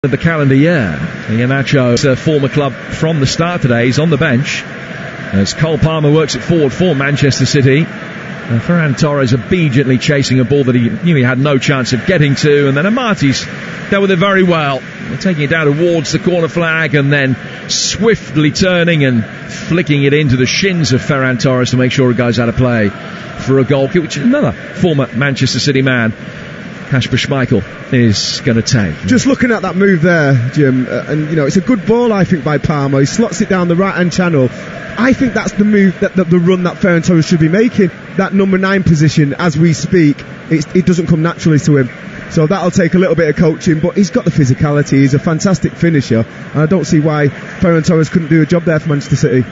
of the calendar year. Iheanacho's former club from the start today. He's on the bench as Cole Palmer works it forward for Manchester City. Ferran Torres obediently chasing a ball that he knew he had no chance of getting to, and then Amartey's dealt with it very well. They're taking it down towards the corner flag and then swiftly turning and flicking it into the shins of Ferran Torres to make sure it goes out of play for a goal kick, which another former Manchester City man, Kasper Schmeichel, is going to take. Just looking at that move there, Jim, and you know, it's a good ball, I think, by Palmer. He slots it down the right-hand channel. I think that's the move, the run that Ferran Torres should be making. That number 9 position, as we speak, it doesn't come naturally to him. So that'll take a little bit of coaching, but he's got the physicality. He's a fantastic finisher, and I don't see why Ferran Torres couldn't do a job there for Manchester City.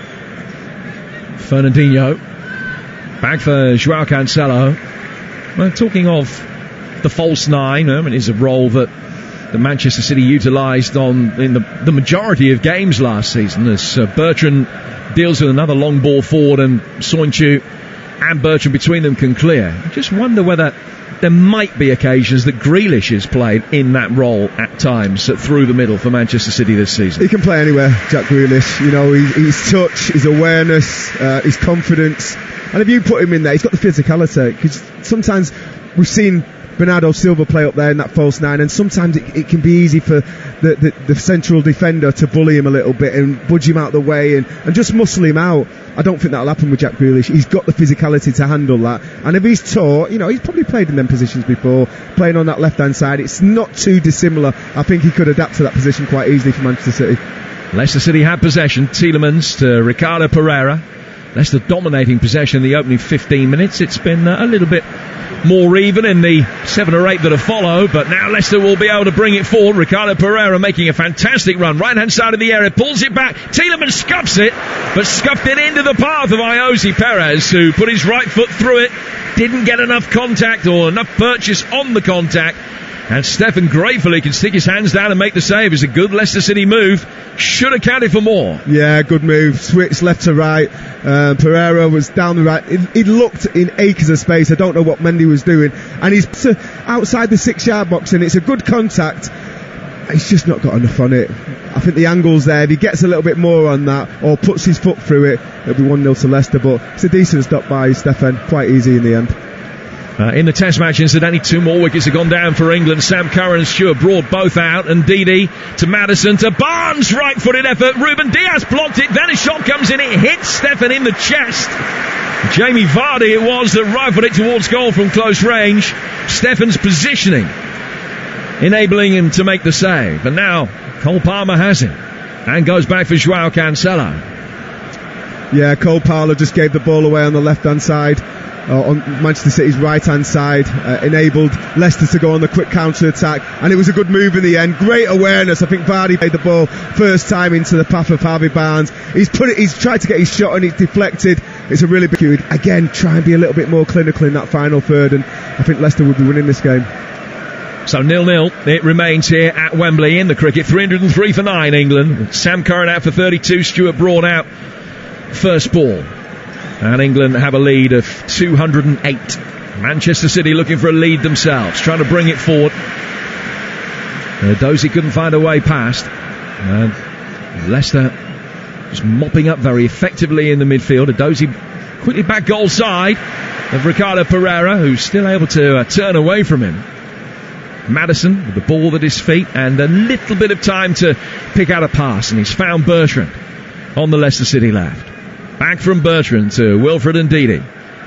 Fernandinho, back for Joao Cancelo. Well, talking of the false 9, it is a role that the Manchester City utilised in the majority of games last season, as Bertrand deals with another long ball forward and Soyuncu and Bertrand between them can clear. I just wonder whether there might be occasions that Grealish is played in that role at times through the middle for Manchester City this season. He can play anywhere, Jack Grealish. You know, his touch, his awareness, his confidence, and if you put him in there, he's got the physicality. Because sometimes we've seen Bernardo Silva play up there in that false 9, and sometimes it can be easy for the central defender to bully him a little bit and budge him out the way and just muscle him out. I don't think that'll happen with Jack Grealish. He's got the physicality to handle that, and if he's taught, you know, he's probably played in them positions before, playing on that left hand side. It's not too dissimilar. I think he could adapt to that position quite easily for Manchester City. Leicester City had possession. Tielemans to Ricardo, Pereira. Leicester dominating possession in the opening 15 minutes. It's been a little bit more even in the 7 or 8 that have followed, but now Leicester will be able to bring it forward. Ricardo Pereira making a fantastic run, right hand side of the area, pulls it back. Tielemans scuffs it, but scuffed it into the path of Perez, who put his right foot through it, didn't get enough contact or enough purchase on the contact, and Steffan gratefully can stick his hands down and make the save. It's a good Leicester City move, should have counted for more. Yeah, good move, switch left to right. Pereira was down the right. He looked in acres of space. I don't know what Mendy was doing, and he's outside the 6-yard box, and it's a good contact. He's just not got enough on it. I think the angle's there. If he gets a little bit more on that or puts his foot through it, it'll be 1-0 to Leicester, but it's a decent stop by Steffan, quite easy in the end. In the test match, incidentally, 2 more wickets have gone down for England. Sam Curran and Stuart Broad both out, and Ndidi to Maddison to Barnes, right-footed effort. Ruben Diaz blocked it, then a shot comes in, it hits Steffan in the chest. Jamie Vardy it was that rifled it towards goal from close range. Steffan's positioning enabling him to make the save, and now Cole Palmer has him and goes back for Joao Cancelo. Yeah, Cole Palmer just gave the ball away on the left-hand side. On Manchester City's right-hand side, enabled Leicester to go on the quick counter-attack, and it was a good move in the end. Great awareness. I think Vardy played the ball first time into the path of Harvey Barnes. He's tried to get his shot and it's deflected. It's a really big cue. Again, try and be a little bit more clinical in that final third, and I think Leicester would be winning this game. So 0-0 it remains here at Wembley in the cricket. 303 for 9 England. Sam Curran out for 32, Stuart Broad out first ball. And England have a lead of 208. Manchester City looking for a lead themselves, trying to bring it forward. Dozy couldn't find a way past. And Leicester just mopping up very effectively in the midfield. Dozy quickly back goal side of Ricardo Pereira, who's still able to turn away from him. Maddison with the ball at his feet and a little bit of time to pick out a pass, and he's found Bertrand on the Leicester City left. Back from Bertrand to Wilfred Ndidi.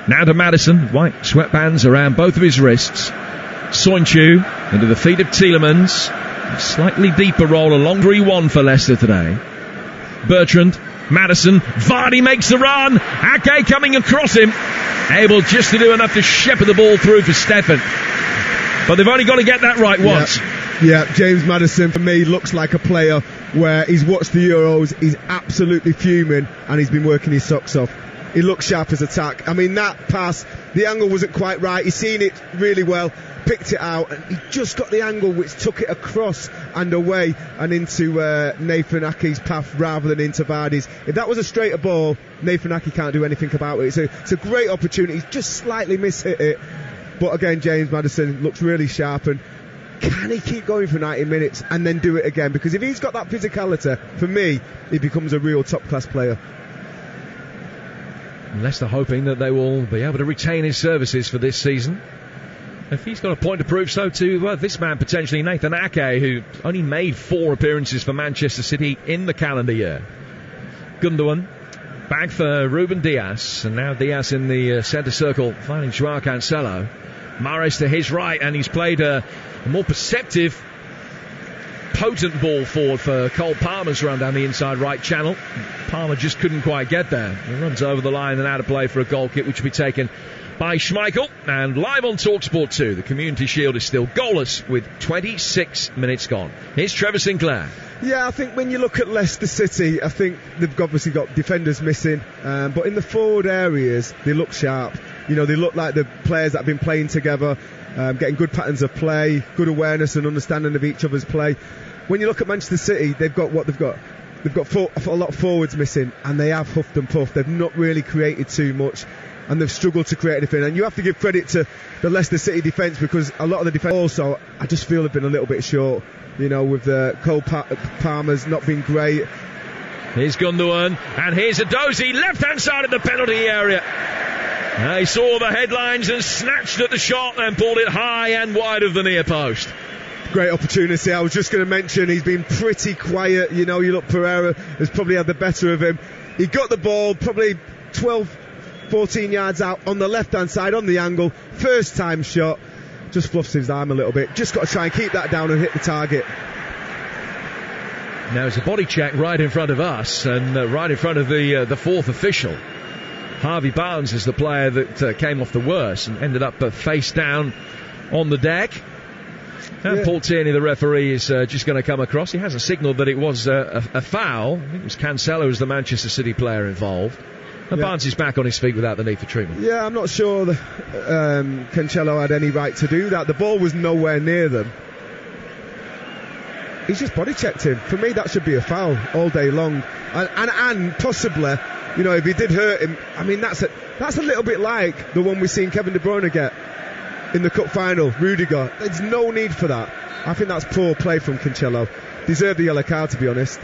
Now to Maddison, white sweatbands around both of his wrists. Soyuncu into the feet of Tielemans. A slightly deeper roll, a long 3-1 for Leicester today. Bertrand, Maddison, Vardy makes the run. Ake coming across him, able just to do enough to shepherd the ball through for Steffan. But they've only got to get that right once. Yeah, James Maddison for me looks like a player where he's watched the Euros, he's absolutely fuming, and he's been working his socks off. He looks sharp as attack. I mean, that pass, the angle wasn't quite right. He's seen it really well, picked it out, and he just got the angle which took it across and away and into Nathan Ake's path rather than into Vardy's. If that was a straighter ball, Nathan Ake can't do anything about it. It's a great opportunity. He's just slightly mishit it. But again, James Maddison looks really sharp, and can he keep going for 90 minutes and then do it again? Because if he's got that physicality, for me, he becomes a real top-class player. Leicester hoping that they will be able to retain his services for this season. If he's got a point to prove so to this man potentially, Nathan Ake, who only made 4 appearances for Manchester City in the calendar year. Gundogan back for Ruben Dias, and now Dias in the centre circle finding Joao Cancelo. Mahrez to his right, and he's played a more perceptive, potent ball forward for Cole Palmer's run down the inside right channel. Palmer just couldn't quite get there. He runs over the line and out of play for a goal kick, which will be taken by Schmeichel. And live on TalkSport 2, the Community Shield is still goalless with 26 minutes gone. Here's Trevor Sinclair. Yeah, I think when you look at Leicester City, I think they've obviously got defenders missing, but in the forward areas, they look sharp. You know, they look like the players that have been playing together, getting good patterns of play, good awareness and understanding of each other's play. When you look at Manchester City, they've got what they've got. They've got a lot of forwards missing, and they have huffed and puffed. They've not really created too much, and they've struggled to create anything. And you have to give credit to the Leicester City defence, because a lot of the defence also, I just feel they've been a little bit short. You know, with the Cole Palmer's not been great. Here's Gundogan, and here's Adozi, left-hand side of the penalty area. He saw the headlines and snatched at the shot and pulled it high and wide of the near post. Great opportunity. I was just going to mention he's been pretty quiet. You know, you look, Pereira has probably had the better of him. He got the ball probably 12, 14 yards out on the left-hand side on the angle. First time shot. Just fluffs his arm a little bit. Just got to try and keep that down and hit the target. Now it's a body check right in front of us and right in front of the fourth official. Harvey Barnes is the player that came off the worst and ended up face down on the deck. And Paul Tierney, the referee, is just going to come across. He hasn't signalled that it was a foul. I think it was Cancelo as the Manchester City player involved. And Barnes is back on his feet without the need for treatment. Yeah, I'm not sure that Cancelo had any right to do that. The ball was nowhere near them. He's just body checked him. For me, that should be a foul all day long. And possibly, you know, if he did hurt him, I mean, that's a little bit like the one we've seen Kevin De Bruyne get in the cup final, Rudiger. There's no need for that. I think that's poor play from Cancelo. Deserved the yellow card, to be honest.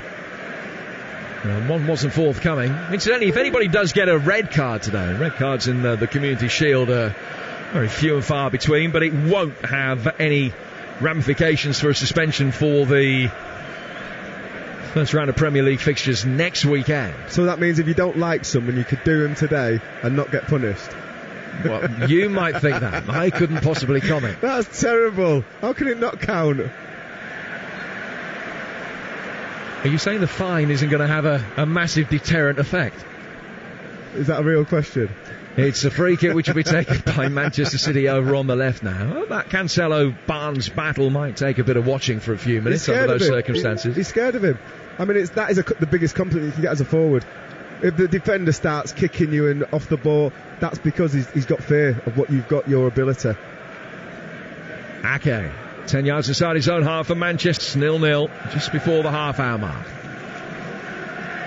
One wasn't forthcoming. Incidentally, if anybody does get a red card today, red cards in the Community Shield are very few and far between, but it won't have any ramifications for a suspension for the first round of Premier League fixtures next weekend. So that means if you don't like someone, you could do him today and not get punished. Well, you might think that. I couldn't possibly comment. That's terrible. How can it not count? Are you saying the fine isn't going to have a massive deterrent effect? Is that a real question? It's a free kick which will be taken by Manchester City over on the left now. Well, that Cancelo-Barnes battle might take a bit of watching for a few minutes under those circumstances. He's scared of him. I mean, that is the biggest compliment you can get as a forward. If the defender starts kicking you and off the ball, that's because he's got fear of what you've got, your ability. Ake, 10 yards inside his own half for Manchester, 0-0, just before the half-hour mark.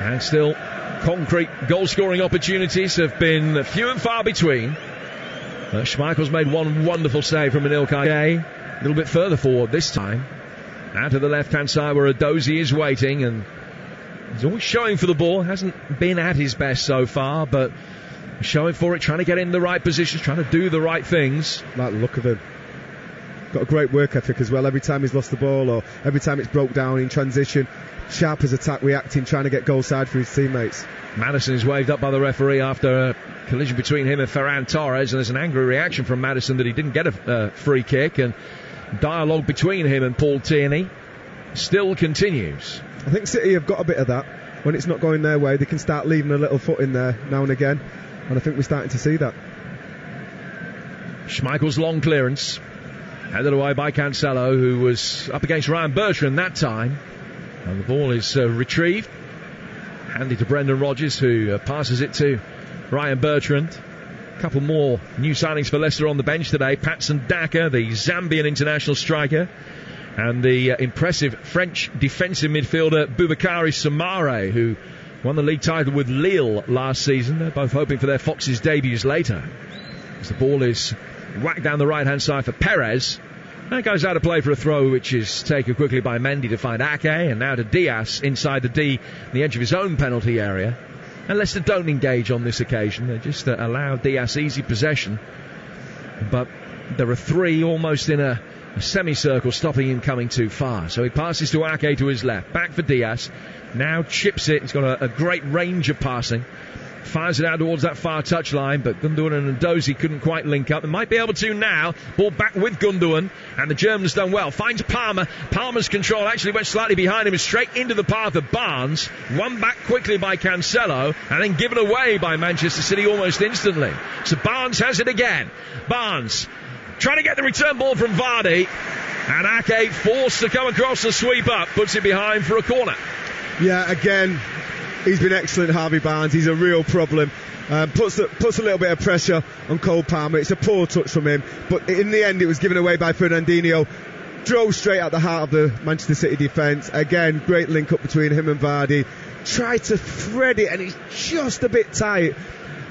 And still, concrete goal-scoring opportunities have been few and far between. Schmeichel's made one wonderful save from Anil Ake, a little bit further forward this time. Out to the left-hand side where Adozi is waiting, and he's always showing for the ball. Hasn't been at his best so far, but showing for it, trying to get in the right positions, trying to do the right things. Like the look of him. Got a great work ethic as well. Every time he's lost the ball or every time it's broke down in transition, sharp as attack, reacting, trying to get goal side for his teammates. Maddison is waved up by the referee after a collision between him and Ferran Torres, and there's an angry reaction from Maddison that he didn't get a free kick, and dialogue between him and Paul Tierney still continues. I think City have got a bit of that. When it's not going their way, they can start leaving a little foot in there now and again, and I think we're starting to see that. Schmeichel's long clearance headed away by Cancelo, who was up against Ryan Bertrand that time, and the ball is retrieved, handed to Brendan Rodgers, who passes it to Ryan Bertrand. A couple more new signings for Leicester on the bench today. Patson Daka, the Zambian international striker, and the impressive French defensive midfielder Boubakary Soumare, who won the league title with Lille last season. They're both hoping for their Foxes debuts later. As the ball is whacked down the right-hand side for Perez. That goes out of play for a throw, which is taken quickly by Mendy to find Ake, and now to Diaz inside the edge of his own penalty area. And Leicester don't engage on this occasion. They just allow Diaz easy possession. But there are three almost in a semicircle stopping him coming too far. So he passes to Ake to his left. Back for Diaz. Now chips it. He's got a great range of passing. Fires it out towards that far touchline, but Gundogan and Ndidi couldn't quite link up. They might be able to now. Ball back with Gundogan, and the German's done well. Finds Palmer. Palmer's control actually went slightly behind him, straight into the path of Barnes. Won back quickly by Cancelo, and then given away by Manchester City almost instantly. So Barnes has it again. Barnes trying to get the return ball from Vardy, and Ake forced to come across the sweep up, puts it behind for a corner. Yeah, again, he's been excellent, Harvey Barnes. He's a real problem. Puts a little bit of pressure on Cole Palmer. It's a poor touch from him, but in the end it was given away by Fernandinho. Drove straight at the heart of the Manchester City defence. Again, great link up between him and Vardy. Tried to thread it, and he's just a bit tight.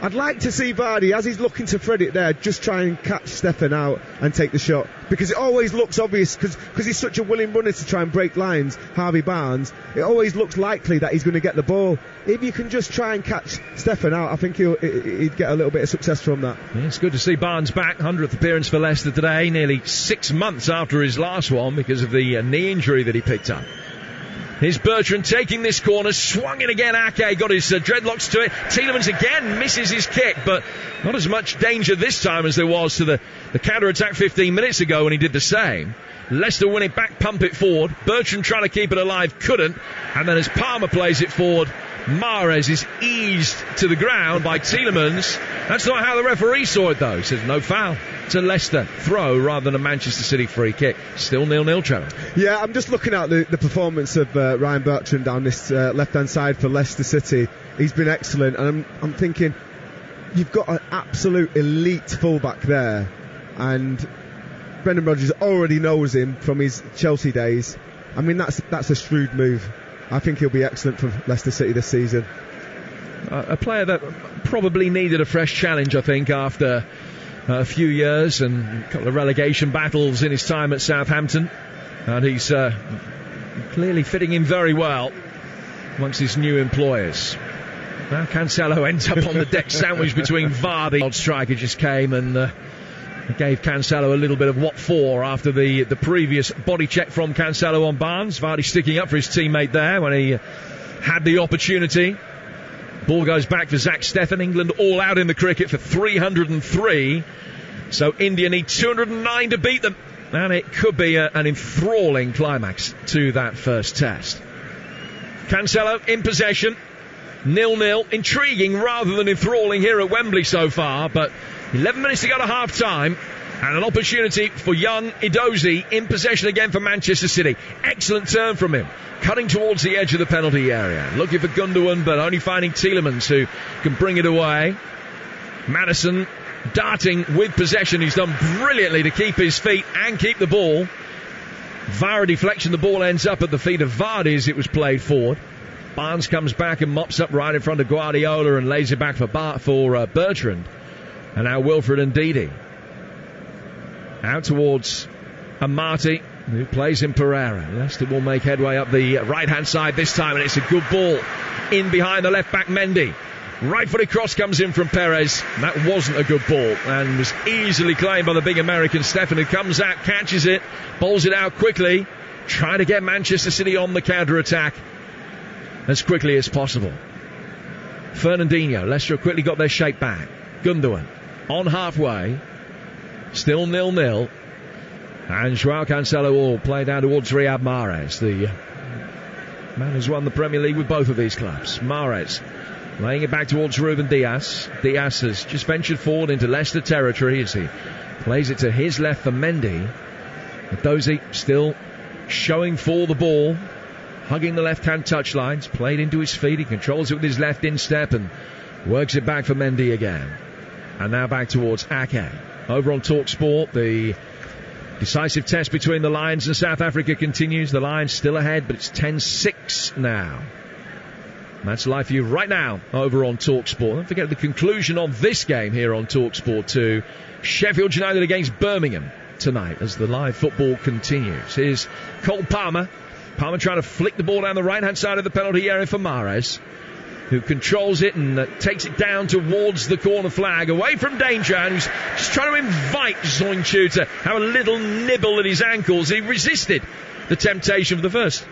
I'd like to see Vardy, as he's looking to thread it there, just try and catch Steffan out and take the shot, because it always looks obvious, because he's such a willing runner to try and break lines, Harvey Barnes. It always looks likely that he's going to get the ball. If you can just try and catch Steffan out, I think he'd get a little bit of success from that. Yeah, it's good to see Barnes back. 100th appearance for Leicester today, nearly 6 months after his last one because of the knee injury that he picked up. Here's Bertrand taking this corner, swung it again. Ake got his dreadlocks to it. Tielemans again misses his kick, but not as much danger this time as there was to the counter-attack 15 minutes ago when he did the same. Leicester win it back, pump it forward. Bertrand trying to keep it alive, couldn't. And then as Palmer plays it forward, Mahrez is eased to the ground by Tielemans. That's not how the referee saw it, though. He says no foul. It's a Leicester throw rather than a Manchester City free kick. Still 0-0, Trevor. Yeah, I'm just looking at the performance of Ryan Bertrand down this left-hand side for Leicester City. He's been excellent, and I'm thinking, you've got an absolute elite fullback there, and Brendan Rodgers already knows him from his Chelsea days. I mean, that's a shrewd move. I think he'll be excellent for Leicester City this season. A player that probably needed a fresh challenge, I think, after a few years and a couple of relegation battles in his time at Southampton. And he's clearly fitting in very well amongst his new employers. Now Cancelo ends up on the deck sandwiched between Vardy. Old striker just came and gave Cancelo a little bit of what for after the previous body check from Cancelo on Barnes. Vardy sticking up for his teammate there when he had the opportunity. Ball goes back for Zach Steffan. England all out in the cricket for 303. So India need 209 to beat them. And it could be an enthralling climax to that first test. Cancelo in possession. 0-0. Intriguing rather than enthralling here at Wembley so far, but 11 minutes to go to half-time, and an opportunity for young Ndidi in possession again for Manchester City. Excellent turn from him, cutting towards the edge of the penalty area. Looking for Gundogan, but only finding Tielemans, who can bring it away. Maddison darting with possession. He's done brilliantly to keep his feet and keep the ball. Via a deflection, the ball ends up at the feet of Vardy as it was played forward. Barnes comes back and mops up right in front of Guardiola and lays it back for Bertrand. And now Wilfred Ndidi. Out towards Amartey, who plays in Pereira. Leicester will make headway up the right-hand side this time, and it's a good ball in behind the left-back Mendy. Right-footed cross comes in from Perez. That wasn't a good ball and was easily claimed by the big American Steffan, who comes out, catches it, bowls it out quickly, trying to get Manchester City on the counter-attack as quickly as possible. Fernandinho, Leicester have quickly got their shape back. Gundogan on halfway, still 0-0, and Joao Cancelo will play down towards Riyad Mahrez, the man who's won the Premier League with both of these clubs. Mahrez laying it back towards Ruben Diaz. Diaz has just ventured forward into Leicester territory as he plays it to his left for Mendy. Ndidi still showing for the ball, hugging the left-hand touchlines, played into his feet. He controls it with his left instep and works it back for Mendy again. And now back towards Ake. Over on TalkSport, the decisive test between the Lions and South Africa continues. The Lions still ahead, but it's 10-6 now. That's live for you right now over on TalkSport. Don't forget the conclusion of this game here on TalkSport 2. Sheffield United against Birmingham. tonight as the live football continues. Here's Cole Palmer. Palmer trying to flick the ball down the right-hand side of the penalty area for Mahrez, who controls it and takes it down towards the corner flag, away from danger, and who's just trying to invite Soyuncu to have a little nibble at his ankles. He resisted the temptation for the first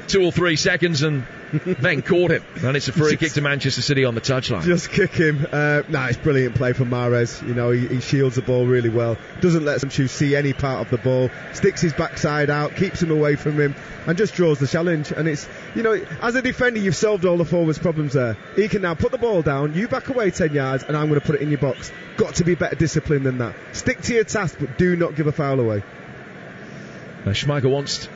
2 or 3 seconds and then caught him. And it's a free kick to Manchester City on the touchline. Just kick him. It's brilliant play from Mahrez. You know, he shields the ball really well. Doesn't let Soyuncu see any part of the ball. Sticks his backside out, keeps him away from him, and just draws the challenge. And it's, you know, as a defender, you've solved all the forwards' problems there. He can now put the ball down, you back away 10 yards, and I'm going to put it in your box. Got to be better disciplined than that. Stick to your task, but do not give a foul away. Schmeichel wants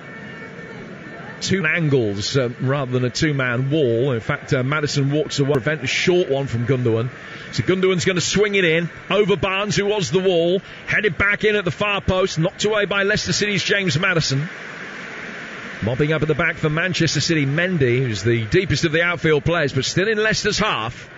2 angles rather than a 2-man wall. In fact, Maddison walks away to prevent a short one from Gundogan. So Gundogan's going to swing it in over Barnes, who was the wall, headed back in at the far post, knocked away by Leicester City's James Maddison. Mopping up at the back for Manchester City, Mendy, who's the deepest of the outfield players, but still in Leicester's half.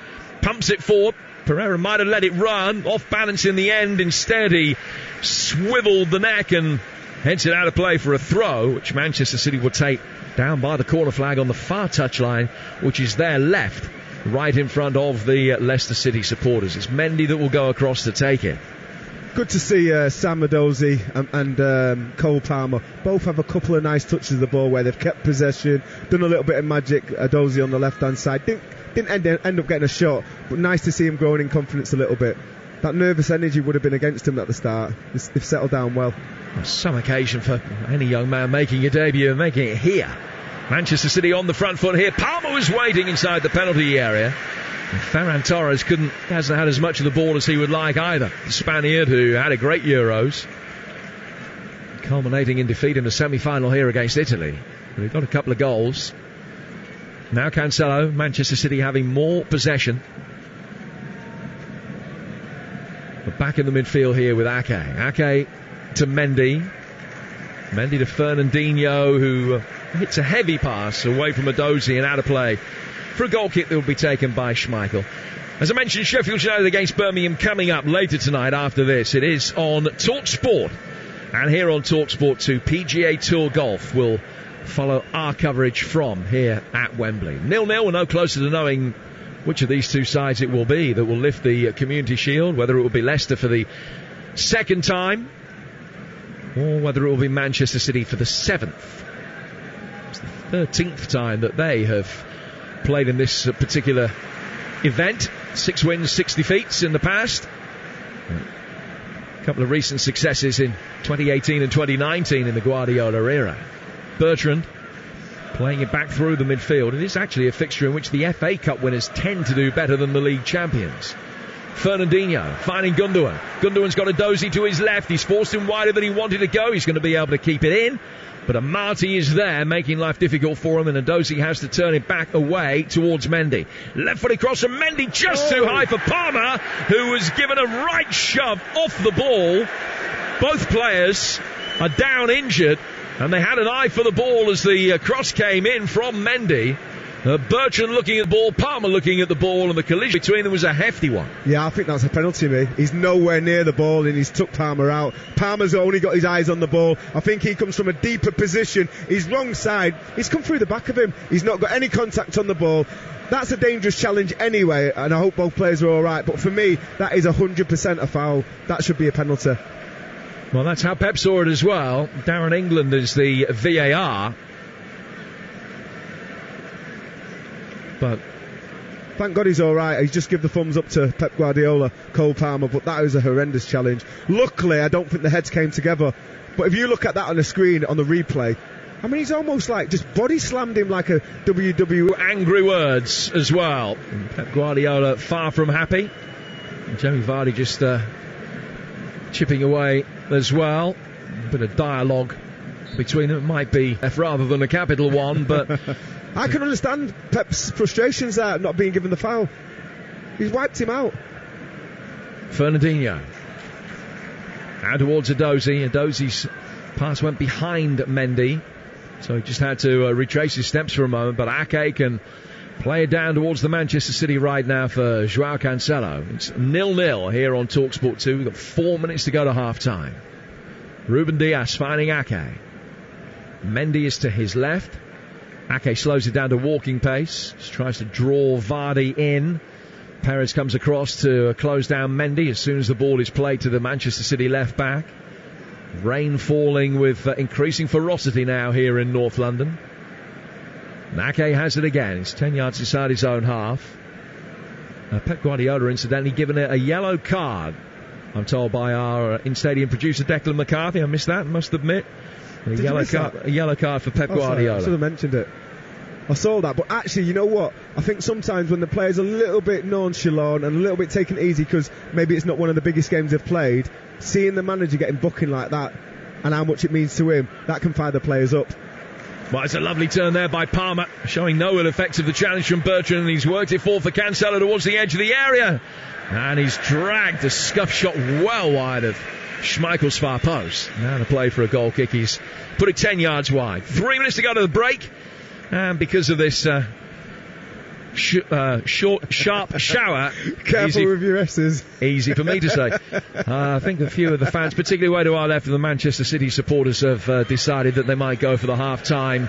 Pumps it forward. Pereira might have let it run, off balance in the end. Instead, he swiveled the neck and heads it out of play for a throw, which Manchester City will take down by the corner flag on the far touchline, which is their left, right in front of the Leicester City supporters. It's Mendy that will go across to take it. Good to see Sam Adozie and Cole Palmer both have a couple of nice touches of the ball where they've kept possession, done a little bit of magic. Adozie on the left-hand side didn't end up getting a shot, but nice to see him growing in confidence a little bit. That nervous energy would have been against him at the start. They've settled down well. Some occasion for any young man making a debut and making it here. Manchester City on the front foot here. Palmer was waiting inside the penalty area. And Ferran Torres hasn't had as much of the ball as he would like either. The Spaniard, who had a great Euros, culminating in defeat in the semi-final here against Italy. But he got a couple of goals. Now Cancelo, Manchester City having more possession. But back in the midfield here with Ake. Ake to Mendy. Mendy to Fernandinho, who hits a heavy pass away from Adozie and out of play for a goal kick that will be taken by Schmeichel. As I mentioned, Sheffield United against Birmingham coming up later tonight after this. It is on TalkSport. And here on TalkSport 2, PGA Tour Golf will follow our coverage from here at Wembley. 0-0, we're no closer to knowing which of these two sides it will be that will lift the Community Shield, whether it will be Leicester for the 2nd time or whether it will be Manchester City for the 7th. It's the 13th time that they have played in this particular event. 6 wins, 6 defeats in the past. A couple of recent successes in 2018 and 2019 in the Guardiola era. Bertrand playing it back through the midfield. It is actually a fixture in which the FA Cup winners tend to do better than the league champions. Fernandinho finding Gundogan. Gundogan's got Adozie to his left. He's forced him wider than he wanted to go. He's going to be able to keep it in. But Amartey is there, making life difficult for him, and Adozie has to turn it back away towards Mendy. Left-footed cross from Mendy, just too high for Palmer, who was given a right shove off the ball. Both players are down injured, and they had an eye for the ball as the cross came in from Mendy. Bertrand looking at the ball, Palmer looking at the ball, and the collision between them was a hefty one. Yeah, I think that's a penalty, mate. He's nowhere near the ball and he's took Palmer out. Palmer's only got his eyes on the ball. I think he comes from a deeper position. He's wrong side. He's come through the back of him. He's not got any contact on the ball. That's a dangerous challenge anyway, and I hope both players are alright. But for me, that is 100% a foul. That should be a penalty. Well, that's how Pep saw it as well. Darren England is the VAR. But thank God he's alright. He's just give the thumbs up to Pep Guardiola, Cole Palmer, but that was a horrendous challenge. Luckily, I don't think the heads came together. But if you look at that on the screen, on the replay, I mean, he's almost like just body slammed him like a WWE. Angry words as well. And Pep Guardiola far from happy. And Jamie Vardy just chipping away as well. A bit of dialogue between them. It might be F rather than a capital one, but I can understand Pep's frustrations there, not being given the foul. He's wiped him out. Fernandinho now towards Adozie. Adozie's pass went behind Mendy, so he just had to retrace his steps for a moment. But Ake can play it down towards the Manchester City right now for Joao Cancelo. It's 0-0 here on TalkSport 2. We've got 4 minutes to go to half time. Ruben Dias finding Ake. Mendy is to his left. Ake slows it down to walking pace. Just tries to draw Vardy in. Perez comes across to close down Mendy as soon as the ball is played to the Manchester City left back. Rain falling with increasing ferocity now here in North London. Ake has it again. He's 10 yards inside his own half. Pep Guardiola incidentally given it a yellow card, I'm told by our in-stadium producer Declan McCarthy. I missed that, must admit. A yellow card for Pep Guardiola. I should have mentioned it. I saw that, but actually, you know what? I think sometimes when the player's a little bit nonchalant and a little bit taken easy because maybe it's not one of the biggest games they've played, seeing the manager getting booking like that and how much it means to him, that can fire the players up. Well, it's a lovely turn there by Palmer, showing no ill effects of the challenge from Bertrand, and he's worked it forward for Cancelo towards the edge of the area. And he's dragged a scuff shot well wide of Schmeichel's far post. Now the play for a goal kick. He's put it 10 yards wide. 3 minutes to go to the break. And because of this short, sharp shower... Careful with your S's. Easy for me to say. I think a few of the fans, particularly way to our left of the Manchester City supporters, have decided that they might go for the half-time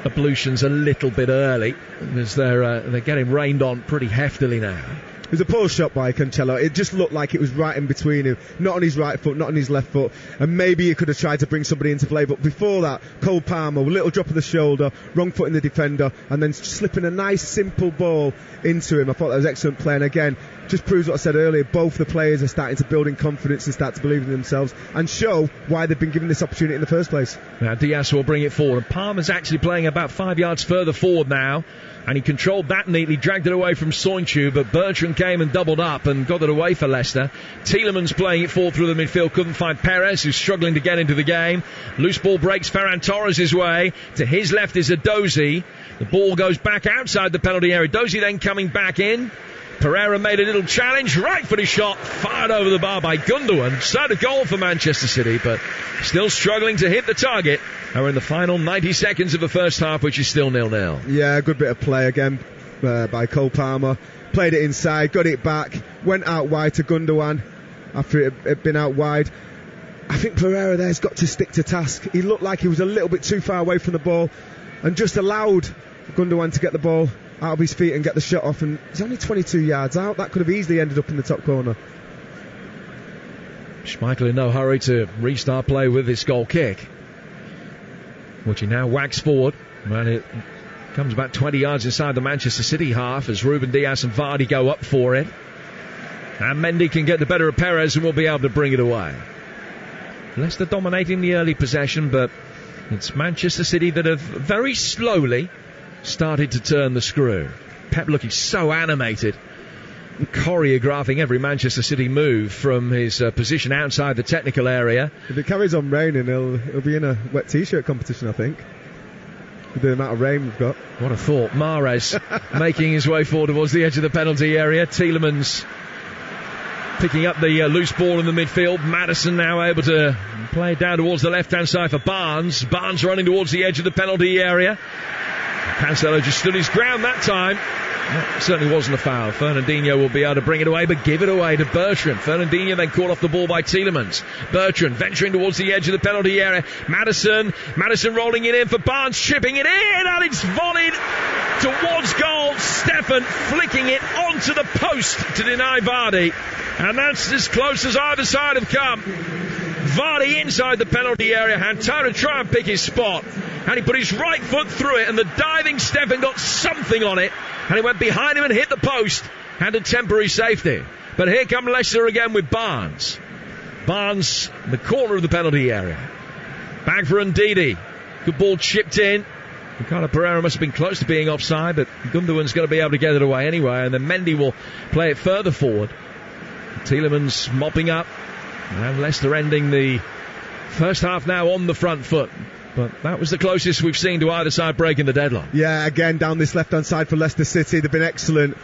ablutions a little bit early, because they're getting rained on pretty heftily now. It was a poor shot by Cancelo. It just looked like it was right in between him. Not on his right foot, not on his left foot. And maybe he could have tried to bring somebody into play. But before that, Cole Palmer, a little drop of the shoulder, wrong foot in the defender, and then slipping a nice, simple ball into him. I thought that was excellent play. And again, just proves what I said earlier. Both the players are starting to build in confidence and start to believe in themselves and show why they've been given this opportunity in the first place. Now Dias will bring it forward. And Palmer's actually playing about 5 yards further forward now. And he controlled that neatly, dragged it away from Soyuncu, but Bertrand came and doubled up and got it away for Leicester. Tielemans playing it forward through the midfield, couldn't find Perez, who's struggling to get into the game. Loose ball breaks Ferran Torres' way. To his left is Dozy. The ball goes back outside the penalty area. Dozy then coming back in. Pereira made a little challenge, right-footed shot, fired over the bar by Gundogan. Started a goal for Manchester City, but still struggling to hit the target. And we're in the final 90 seconds of the first half, which is still 0-0. Yeah, a good bit of play again by Cole Palmer. Played it inside, got it back, went out wide to Gundogan after it had been out wide. I think Pereira there's got to stick to task. He looked like he was a little bit too far away from the ball and just allowed Gundogan to get the ball out of his feet and get the shot off, and he's only 22 yards out. That could have easily ended up in the top corner. Schmeichel in no hurry to restart play with this goal kick, which he now whacks forward, and it comes about 20 yards inside the Manchester City half as Ruben Dias and Vardy go up for it, and Mendy can get the better of Perez and will be able to bring it away. Leicester dominating the early possession, but it's Manchester City that have very slowly started to turn the screw. Pep looking so animated, choreographing every Manchester City move from his position outside the technical area. If it carries on raining, he'll be in a wet t-shirt competition, I think, with the amount of rain we've got. What a thought. Mahrez making his way forward towards the edge of the penalty area. Tielemans picking up the loose ball in the midfield. Maddison now able to play it down towards the left-hand side for Barnes. Barnes running towards the edge of the penalty area. Cancelo just stood his ground that time. That certainly wasn't a foul. Fernandinho will be able to bring it away, but give it away to Bertrand. Fernandinho then caught off the ball by Tielemans. Bertrand venturing towards the edge of the penalty area. Maddison rolling it in for Barnes, chipping it in, and it's volleyed towards goal. Steffan flicking it onto the post to deny Vardy, and that's as close as either side have come. Vardy inside the penalty area had time to try and pick his spot, and he put his right foot through it, and the diving Steffan got something on it, and it went behind him and hit the post, and a temporary safety. But here come Leicester again with Barnes. Barnes in the corner of the penalty area. Back for Ndidi. Good ball chipped in. Ricardo Pereira must have been close to being offside, but Gundogan's going to be able to get it away anyway, and then Mendy will play it further forward. Tielemans mopping up, and Leicester ending the first half now on the front foot. But that was the closest we've seen to either side breaking the deadlock. Yeah, again down this left-hand side for Leicester City. They've been excellent,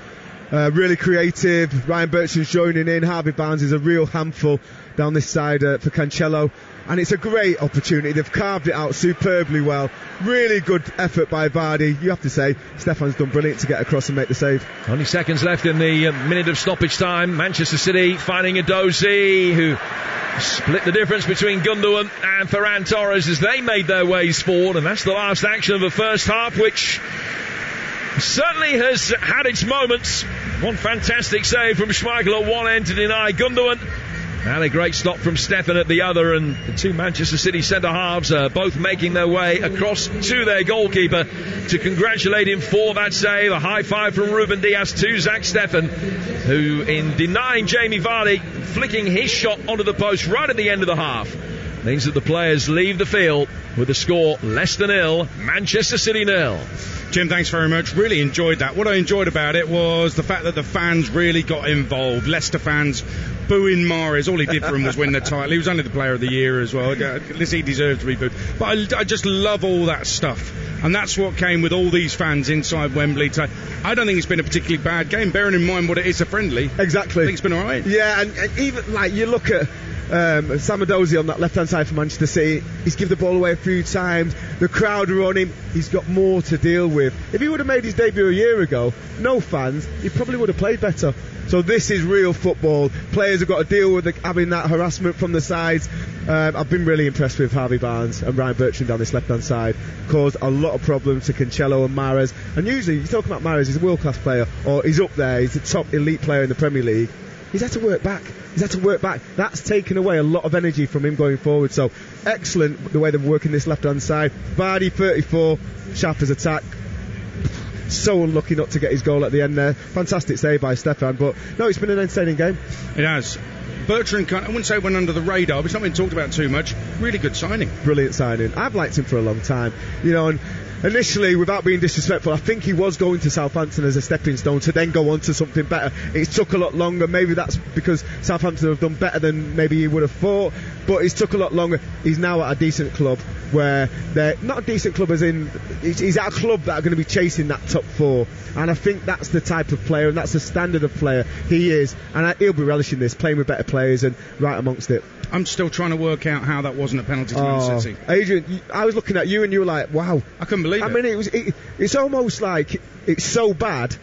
really creative. Ryan Bertrand joining in. Harvey Barnes is a real handful down this side for Cancelo. and it's a great opportunity. They've carved it out superbly well. Really good effort by Vardy. You have to say, Steffan's done brilliant to get across and make the save. Only seconds left in the minute of stoppage time. Manchester City finding Ndidi, who split the difference between Gundogan and Ferran Torres as they made their ways forward, and that's the last action of the first half, which certainly has had its moments. One fantastic save from Schmeichel at one end to deny Gundogan, and a great stop from Steffan at the other, and the two Manchester City centre-halves are both making their way across to their goalkeeper to congratulate him for that save. A high five from Ruben Dias to Zach Steffan, who, in denying Jamie Vardy flicking his shot onto the post right at the end of the half, means that the players leave the field with the score Leicester 0, Manchester City 0. Jim, thanks very much. Really enjoyed that. What I enjoyed about it was the fact that the fans really got involved. Leicester fans booing Mahrez. All he did for him was win the title. He was only the player of the year as well. He deserves to be booed. But I just love all that stuff. And that's what came with all these fans inside Wembley. I don't think it's been a particularly bad game, bearing in mind what it is, a friendly. Exactly. I think it's been all right. Yeah, and even like you look at Samadozi on that left-hand side for Manchester City, he's given the ball away a few times, the crowd are on him, he's got more to deal with. If he would have made his debut a year ago, no fans, he probably would have played better. So this is real football. Players have got to deal with having that harassment from the sides. I've been really impressed with Harvey Barnes and Ryan Bertrand down this left-hand side. Caused a lot of problems to Cancelo and Mahrez. And usually, you talk about Mahrez, he's a world-class player, or he's up there, he's the top elite player in the Premier League. He's had to work back. That's taken away a lot of energy from him going forward. So excellent the way they're working this left-hand side. Vardy, 34, sharp as attack. So unlucky not to get his goal at the end there. Fantastic save by Steffan. But no, it's been an entertaining game. It has. Bertrand, I wouldn't say went under the radar, but it's not been talked about too much. Really good signing. Brilliant signing. I've liked him for a long time. You know, and initially, without being disrespectful, I think he was going to Southampton as a stepping stone to then go on to something better. It took a lot longer. Maybe that's because Southampton have done better than maybe he would have thought, but it's took a lot longer. He's now at a decent club where they're not a decent club as in he's at a club that are going to be chasing that top four, and I think that's the type of player and that's the standard of player he is, and he'll be relishing this, playing with better players and right amongst it. I'm still trying to work out how that wasn't a penalty to Man City. Adrian, I was looking at you and you were like, wow. I couldn't believe it. I mean, it's almost like it's so bad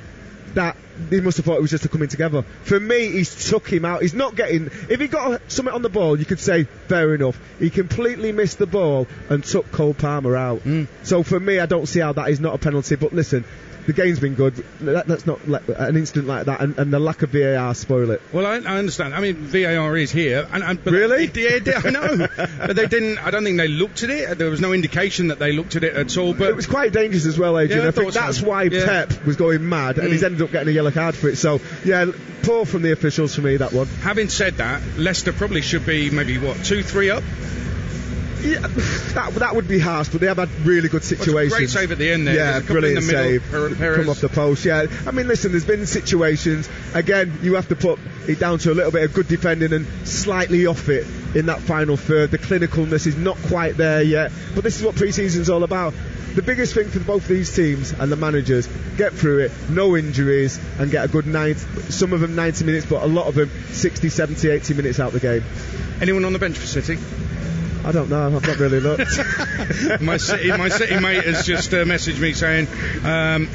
that he must have thought it was just a coming together. For me, he's took him out. He's not getting... If he got something on the ball, you could say, fair enough. He completely missed the ball and took Cole Palmer out. So for me, I don't see how that is not a penalty. But listen, the game's been good. Let's not let an incident like that and the lack of VAR spoil it. Well, I understand. I mean, VAR is here. But really? I know. But they didn't... I don't think they looked at it. There was no indication that they looked at it at all. But it was quite dangerous as well, Adrian. Yeah, I think that's why Pep was going mad, and he's ended up getting a yellow card for it. So, yeah, poor from the officials for me, that one. Having said that, Leicester probably should be maybe, 2-3 up? Yeah, that would be harsh, but they have had really good situations. Great save at the end there. Yeah, brilliant save. Perez. Come off the post, yeah. I mean, listen, there's been situations. Again, you have to put it down to a little bit of good defending and slightly off it in that final third. The clinicalness is not quite there yet, but this is what pre-season's all about. The biggest thing for both these teams and the managers, get through it, no injuries, and get a good 90, some of them 90 minutes, but a lot of them 60, 70, 80 minutes out the game. Anyone on the bench for City? I don't know, I've not really looked. my City mate has just messaged me saying,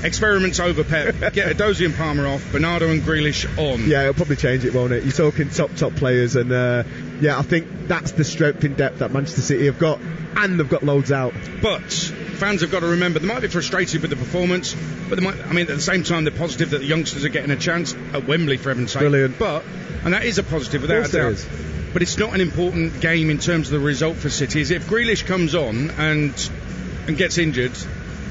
experiments over, Pep. Get Ndidi and Palmer off, Bernardo and Grealish on. Yeah, it'll probably change it, won't it? You're talking top players, and I think that's the strength in depth that Manchester City have got, and they've got loads out. But fans have got to remember, they might be frustrated with the performance, but at the same time, they're positive that the youngsters are getting a chance at Wembley, for heaven's sake. Brilliant. And that is a positive, without a doubt. But it's not an important game in terms of the result for City. If Grealish comes on and gets injured,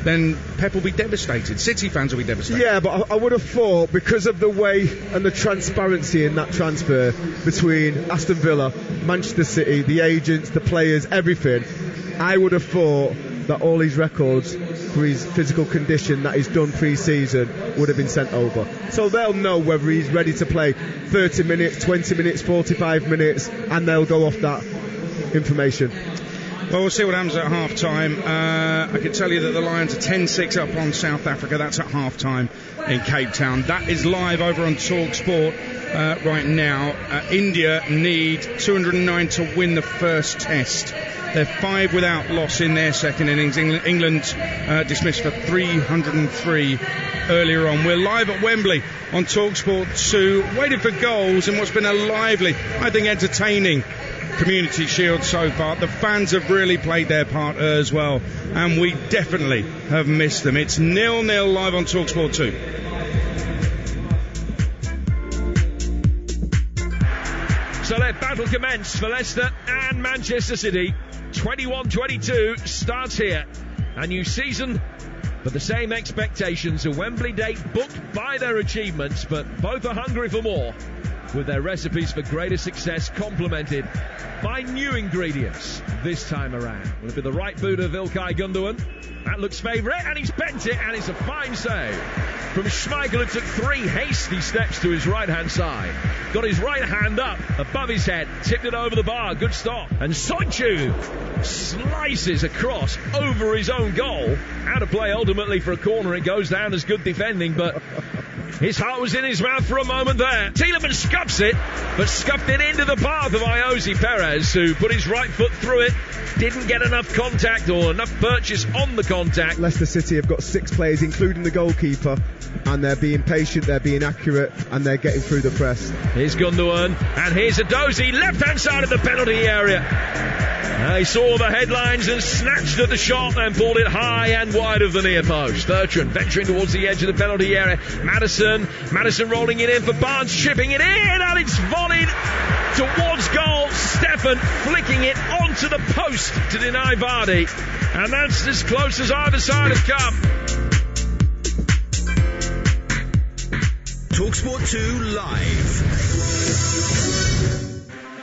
then Pep will be devastated. City fans will be devastated. Yeah, but I would have thought, because of the way and the transparency in that transfer between Aston Villa, Manchester City, the agents, the players, everything, I would have thought that all his records for his physical condition that he's done pre-season would have been sent over. So they'll know whether he's ready to play 30 minutes, 20 minutes, 45 minutes, and they'll go off that information. Well, we'll see what happens at half-time. I can tell you that the Lions are 10-6 up on South Africa. That's at half-time in Cape Town. That is live over on Talk Sport. right now. India need 209 to win the first test. They're 5 without loss in their second innings. England dismissed for 303 earlier on. We're live at Wembley on TalkSport 2, waiting for goals in what's been a lively, I think entertaining Community Shield so far. The fans have really played their part as well, and we definitely have missed them. It's 0-0 live on TalkSport 2. So their battle commenced for Leicester and Manchester City. 21-22 starts here. A new season, but the same expectations. A Wembley date booked by their achievements, but both are hungry for more, with their recipes for greater success complemented by new ingredients this time around. Will it be the right boot of Ilkay Gundogan? That looks favourite, and he's bent it, and it's a fine save from Schmeichel, who took 3 hasty steps to his right-hand side. Got his right hand up above his head, tipped it over the bar, good stop. And Soyuncu slices across over his own goal. Out of play ultimately for a corner. It goes down as good defending, but his heart was in his mouth for a moment there. Tielemans scuffs it, but scuffed it into the path of Perez, who put his right foot through it. Didn't get enough contact or enough purchase on the contact. Leicester City have got 6 players, including the goalkeeper, and they're being patient, they're being accurate, and they're getting through the press. Here's Gundogan, and here's Doyle, left-hand side of the penalty area. He saw the headlines and snatched at the shot and pulled it high and wide of the near post. Bertrand venturing towards the edge of the penalty area. Madison rolling it in for Barnes, chipping it in, and it's volleyed towards goal. Steffan flicking it onto the post to deny Vardy, and that's as close as either side have come. TalkSport 2 Live.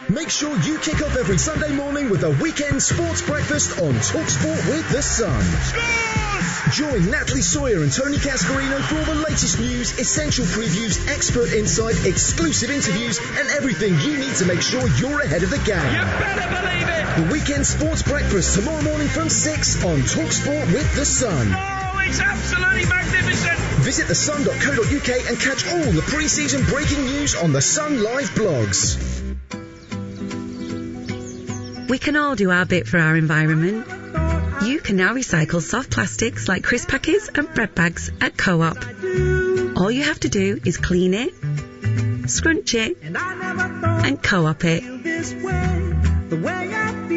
Make sure you kick off every Sunday morning with a weekend sports breakfast on TalkSport with the Sun. Scores! Join Natalie Sawyer and Tony Cascarino for all the latest news, essential previews, expert insight, exclusive interviews, and everything you need to make sure you're ahead of the game. You better believe it! The weekend sports breakfast tomorrow morning from 6 on TalkSport with the Sun. Oh, it's absolutely magnificent! Visit thesun.co.uk and catch all the pre-season breaking news on the Sun Live blogs. We can all do our bit for our environment. You can now recycle soft plastics like crisp packets and bread bags at Co-op. All you have to do is clean it, scrunch it, and Co-op it.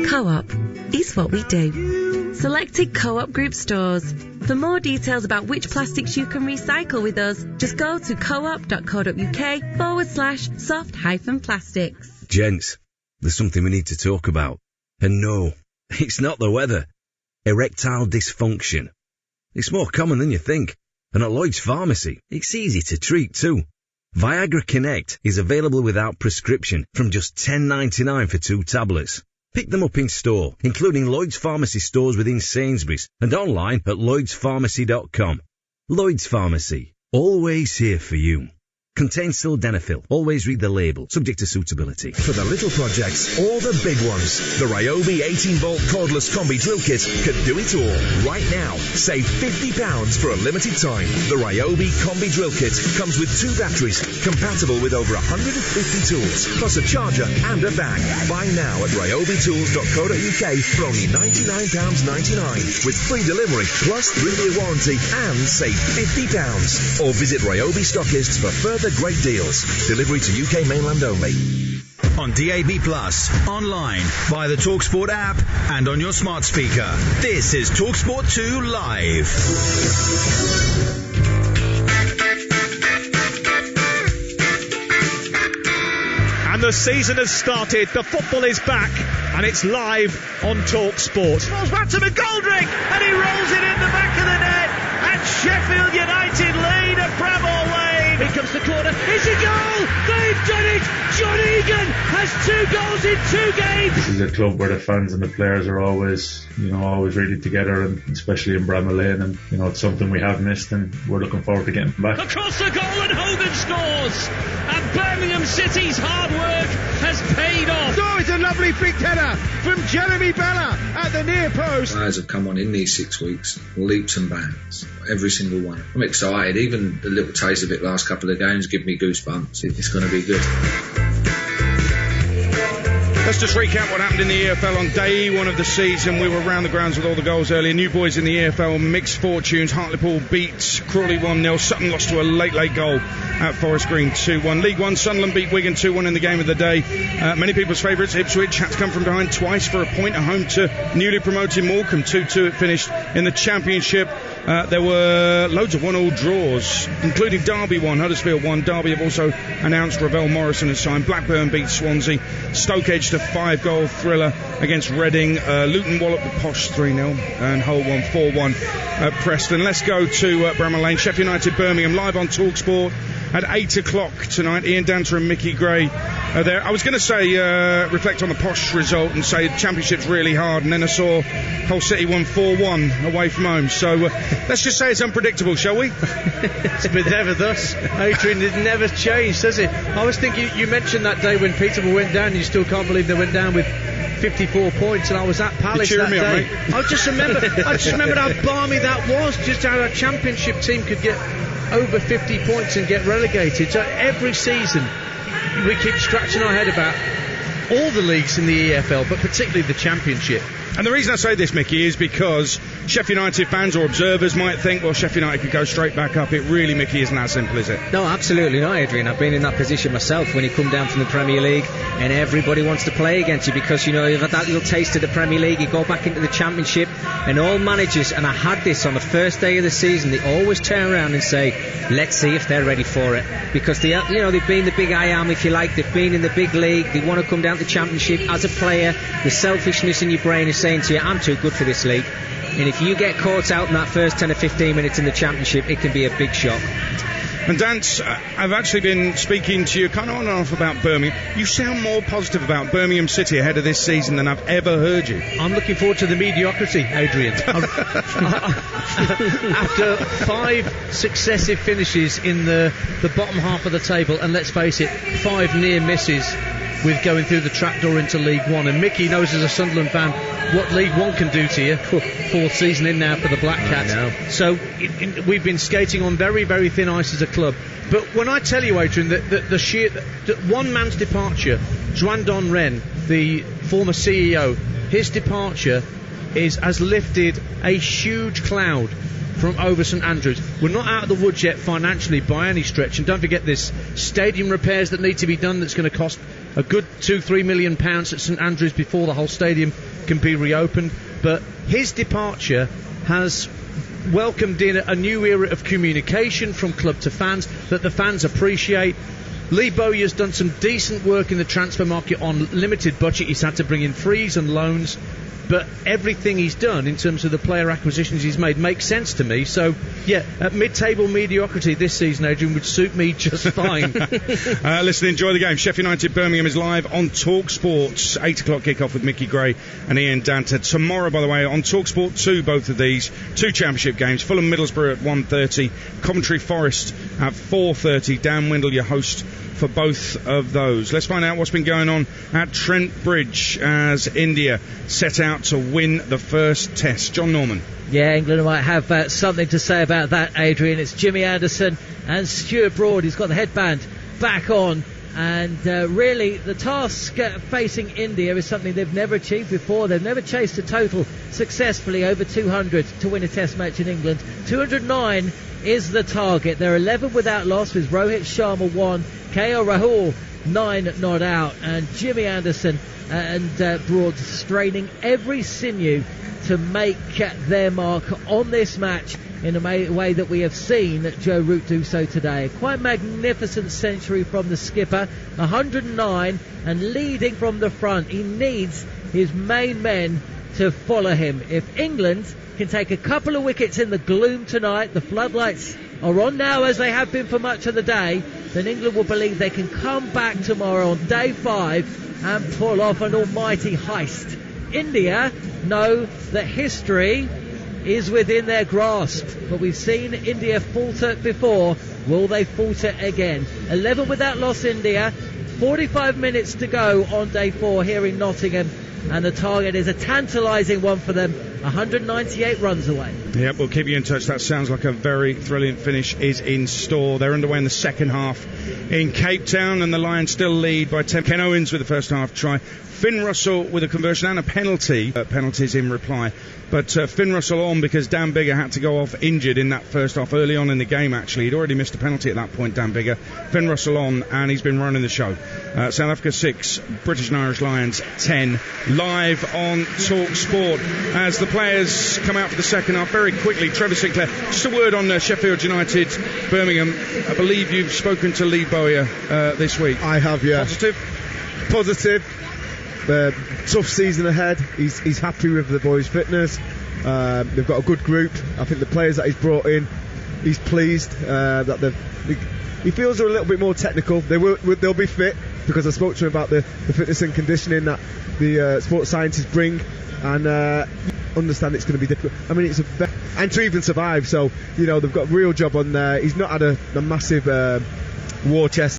Co-op is what we do. Selected Co-op Group stores. For more details about which plastics you can recycle with us, just go to coop.co.uk/soft-plastics. Gents, there's something we need to talk about. And no, it's not the weather. Erectile dysfunction. It's more common than you think. And at Lloyd's Pharmacy, it's easy to treat too. Viagra Connect is available without prescription from just $10.99 for 2 tablets. Pick them up in store, including Lloyd's Pharmacy stores within Sainsbury's and online at lloydspharmacy.com. Lloyd's Pharmacy, always here for you. Contains sildenafil. Always read the label, subject to suitability. For the little projects or the big ones, the Ryobi 18-volt cordless combi drill kit could do it all. Right now, save £50 for a limited time. The Ryobi combi drill kit comes with 2 batteries, compatible with over 150 tools, plus a charger and a bag. Buy now at ryobitools.co.uk for only £99.99 with free delivery plus 3-year warranty and save £50. Or visit Ryobi stockists for further great deals. Delivery to UK mainland only. On DAB+, online, via the TalkSport app, and on your smart speaker. This is TalkSport 2 Live. And the season has started, the football is back, and it's live on TalkSport. Rolls back to McGoldrick, and he rolls it in the back of the net, and Sheffield United lead at Bramall Lane. Here comes the corner, it's a goal, they've done it, John Egan has 2 goals in 2 games. This is a club where the fans and the players are always really together, and especially in Bramall Lane, and it's something we have missed, and we're looking forward to getting back. Across the goal, and Hogan scores, and Birmingham City's hard work has paid off. Oh, it's a lovely big header from Jeremy Bella at the near post. Players have come on in these 6 weeks, leaps and bounds, every single one. I'm excited, even the little taste of it last couple of games give me goosebumps. It's going to be good. good. Let's just recap what happened in the EFL on day one of the season. We were around the grounds with all the goals earlier. New boys in the EFL, mixed fortunes. Hartlepool beat Crawley 1-0. Sutton lost to a late goal at Forest Green 2-1. League One, Sunderland beat Wigan 2-1 in the game of the day. Many people's favourites, Ipswich, had to come from behind twice for a point at home to newly promoted Morecambe. 2-2 it finished in the Championship. There were loads of 1-1 draws, including Derby 1, Huddersfield 1. Derby have also announced Ravel Morrison has signed. Blackburn beat Swansea. Stoke edged a 5-goal thriller against Reading. Luton walloped the Posh 3-0 and Hull won 4-1 at Preston. Let's go to Bramall Lane. Sheffield United Birmingham live on TalkSport at 8 o'clock tonight. Ian Danter and Mickey Gray are there. I was going to say reflect on the Posh result and say the Championship's really hard, and then I saw Hull City won 4-1 away from home. So let's just say it's unpredictable, shall we? It's been never thus. Adrian, it never changed, does it? I was thinking, you mentioned that day when Peterborough went down, you still can't believe they went down with 54 points, and I was at Palace that day. I just remember how balmy that was, just how a Championship team could get over 50 points and get relegated. So every season we keep scratching our head about all the leagues in the EFL, but particularly the Championship. And the reason I say this, Mickey, is because Sheffield United fans or observers might think, well, Sheffield United could go straight back up. It really, Mickey, isn't that simple, is it? No, absolutely not, Adrian. I've been in that position myself when you come down from the Premier League and everybody wants to play against you because, you know, you've had that little taste of the Premier League, you go back into the Championship, and all managers, and I had this on the first day of the season, they always turn around and say, let's see if they're ready for it. Because they, you know, they've been the big I am, if you like, they've been in the big league, they want to come down to the Championship. As a player, the selfishness in your brain is saying to you, I'm too good for this league. And if you get caught out in that first 10 or 15 minutes in the Championship, it can be a big shock. And Dance, I've actually been speaking to you kind of on and off about Birmingham. You sound more positive about Birmingham City ahead of this season than I've ever heard you. I'm looking forward to the mediocrity, Adrian. After 5 successive finishes in the bottom half of the table, and let's face it, 5 near misses with going through the trapdoor into League One. And Mickey knows, as a Sunderland fan, what League One can do to you. 4th season in now for the Black Cats. So we've been skating on very, very thin ice as a club. But when I tell you, Adrian, that the sheer one man's departure, Juan Don Ren, the former CEO, his departure has lifted a huge cloud from over St Andrews. We're not out of the woods yet financially by any stretch, and don't forget this stadium repairs that need to be done, that's going to cost a good £2-3 million at St Andrews before the whole stadium can be reopened. But his departure has welcomed in a new era of communication from club to fans that the fans appreciate. Lee Bowyer's done some decent work in the transfer market on limited budget. He's had to bring in frees and loans, but everything he's done in terms of the player acquisitions he's made makes sense to me. So, yeah, at mid-table mediocrity this season, Adrian, would suit me just fine. Listen, enjoy the game. Sheffield United Birmingham is live on TalkSport. 8 o'clock kickoff with Mickey Gray and Ian Danter. Tomorrow, by the way, on TalkSport 2, both of these 2 Championship games. Fulham Middlesbrough at 1:30, Coventry Forest at 4:30. Dan Windle, your host for both of those. Let's find out what's been going on at Trent Bridge as India set out to win the first test. John Norman. Yeah, England might have something to say about that, Adrian. It's Jimmy Anderson and Stuart Broad. He's got the headband back on. And really, the task facing India is something they've never achieved before. They've never chased a total successfully over 200 to win a test match in England. 209 is the target. They're 11 without loss, with Rohit Sharma 1, KL Rahul 9 not out, and Jimmy Anderson and Broad straining every sinew to make their mark on this match in a way that we have seen Joe Root do so today. Quite magnificent century from the skipper, 109, and leading from the front. He needs his main men to follow him. If England can take a couple of wickets in the gloom tonight, the floodlights are on now as they have been for much of the day, then England will believe they can come back tomorrow on day 5 and pull off an almighty heist. India know that history is within their grasp, but we've seen India falter before. Will they falter again? 11 without loss, India, 45 minutes to go on day 4 here in Nottingham, and the target is a tantalising one for them, 198 runs away. Yep, we'll keep you in touch. That sounds like a very thrilling finish is in store. They're underway in the second half in Cape Town, and the Lions still lead by 10. Ken Owens with the first half try. Finn Russell with a conversion and a penalty. Penalties in reply. But Finn Russell on because Dan Biggar had to go off injured in that first half early on in the game, actually. He'd already missed a penalty at that point, Dan Biggar. Finn Russell on, and he's been running the show. South Africa 6, British and Irish Lions 10. Live on Talk Sport as the players come out for the second half. Very quickly, Trevor Sinclair. Just a word on Sheffield United, Birmingham. I believe you've spoken to Lee Bowyer this week. I have, yeah. Positive. Tough season ahead. He's happy with the boys' fitness. They've got a good group. I think the players that he's brought in, he's pleased that he feels they're a little bit more technical. They'll be fit because I spoke to him about the fitness and conditioning that the sports scientists bring, and understand it's going to be difficult. I mean, and to even survive. So they've got a real job on there. He's not had a massive war chest.